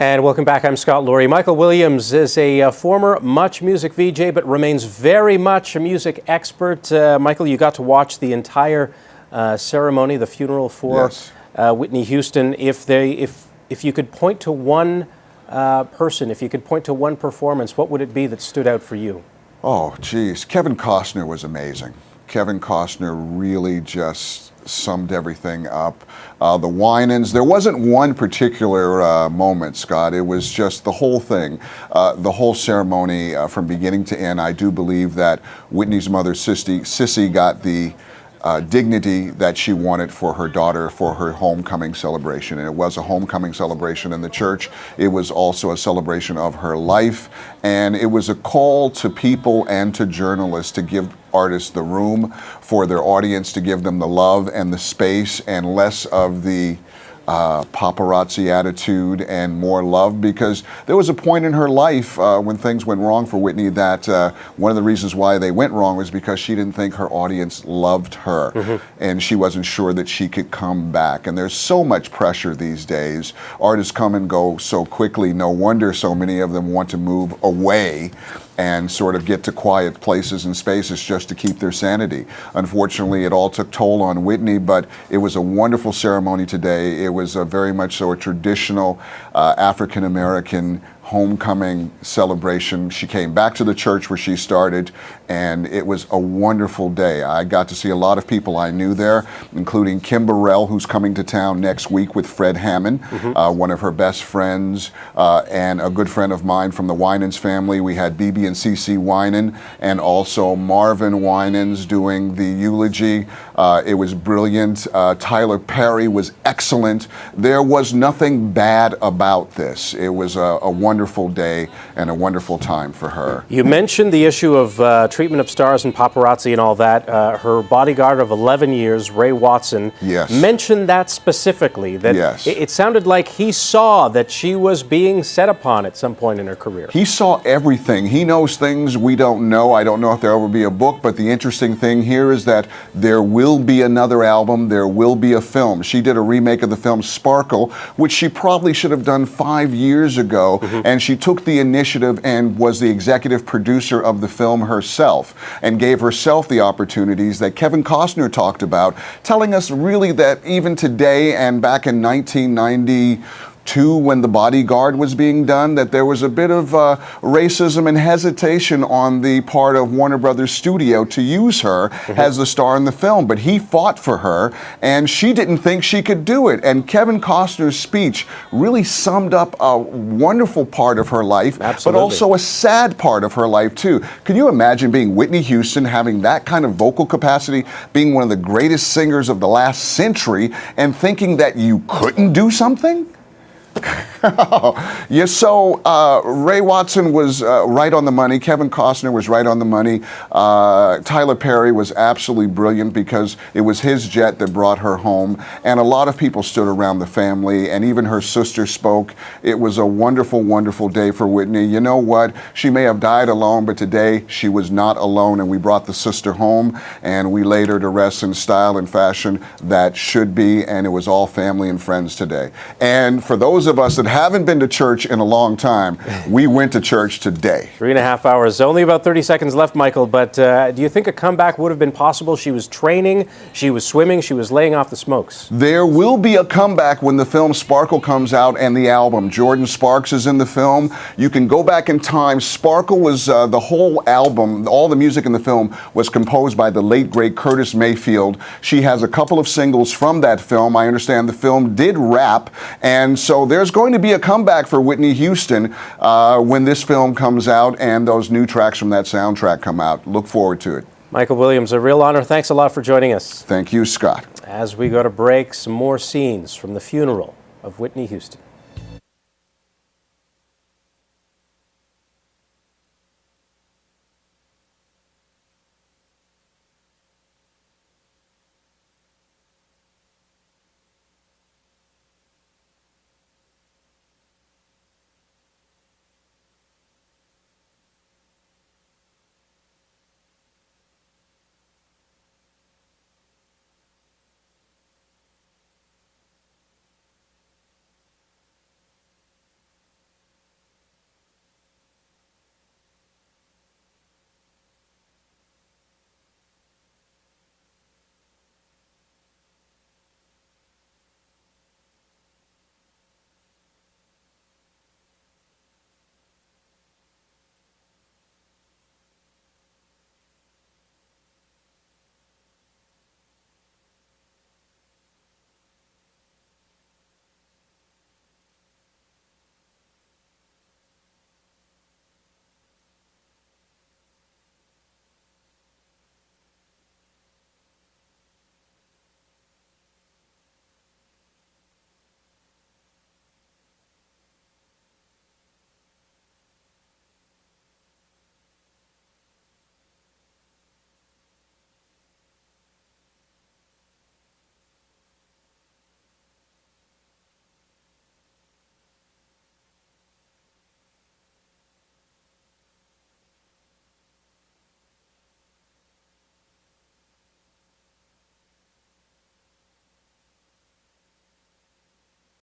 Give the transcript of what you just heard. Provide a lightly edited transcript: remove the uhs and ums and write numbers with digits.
And welcome back. I'm Scott Laurie. Michael Williams is a former Much Music VJ, but remains very much a music expert. Michael, you got to watch the entire ceremony, the funeral for Whitney Houston. If you could point to one person, if you could point to one performance, what would it be that stood out for you? Oh, geez. Kevin Costner was amazing. Kevin Costner really just summed everything up. The Winans, there wasn't one particular moment, Scott. It was just the whole thing, the whole ceremony from beginning to end. I do believe that Whitney's mother, Sissy, got the dignity that she wanted for her daughter for her homecoming celebration. And it was a homecoming celebration in the church. It was also a celebration of her life. And it was a call to people and to journalists to give artists the room for their audience, to give them the love and the space and less of the paparazzi attitude and more love, because there was a point in her life when things went wrong for Whitney that one of the reasons why they went wrong was because she didn't think her audience loved her, and she wasn't sure that she could come back. And there's so much pressure these days. Artists come and go so quickly. No wonder so many of them want to move away and sort of get to quiet places and spaces just to keep their sanity. Unfortunately, it all took toll on Whitney, but it was a wonderful ceremony today. It was very much so a traditional African-American homecoming celebration. She came back to the church where she started, and it was a wonderful day. I got to see a lot of people I knew there, including Kim Burrell, who's coming to town next week with Fred Hammond, one of her best friends, and a good friend of mine from the Winans family. We had BB and CC Winan, and also Marvin Winans doing the eulogy. It was brilliant. Tyler Perry was excellent. There was nothing bad about this. It was a wonderful day and a wonderful time for her. You mentioned the issue of treatment of stars and paparazzi and all that. Her bodyguard of 11 years, Ray Watson, mentioned that specifically, that it sounded like he saw that she was being set upon at some point in her career. He saw everything. He knows things we don't know. I don't know if there will be a book, but the interesting thing here is that there will be another album. There will be a film. She did a remake of the film Sparkle, which she probably should have done 5 years ago. And she took the initiative and was the executive producer of the film herself and gave herself the opportunities that Kevin Costner talked about, telling us really that even today and back in 1992, when The Bodyguard was being done, that there was a bit of racism and hesitation on the part of Warner Brothers Studio to use her as the star in the film. But he fought for her, and she didn't think she could do it. And Kevin Costner's speech really summed up a wonderful part of her life, but also a sad part of her life, too. Can you imagine being Whitney Houston, having that kind of vocal capacity, being one of the greatest singers of the last century, and thinking that you couldn't do something? Yes, so Ray Watson was right on the money. Kevin Costner was right on the money. Tyler Perry was absolutely brilliant because it was his jet that brought her home. And a lot of people stood around the family, and even her sister spoke. It was a wonderful, wonderful day for Whitney. You know what? She may have died alone, but today she was not alone, and we brought the sister home, and we laid her to rest in style and fashion that should be, and it was all family and friends today. And for those of us that haven't been to church in a long time, we went to church today. 3.5 hours. Only about 30 seconds left, Michael, but do you think a comeback would have been possible? She was training, she was swimming, she was laying off the smokes. There will be a comeback when the film Sparkle comes out and the album. Jordan Sparks is in the film. You can go back in time. Sparkle was the whole album, all the music in the film was composed by the late, great Curtis Mayfield. She has a couple of singles from that film. I understand the film did wrap, and so there's going to be a comeback for Whitney Houston when this film comes out and those new tracks from that soundtrack come out. Look forward to it. Michael Williams, a real honor. Thanks a lot for joining us. Thank you, Scott. As we go to break, some more scenes from the funeral of Whitney Houston.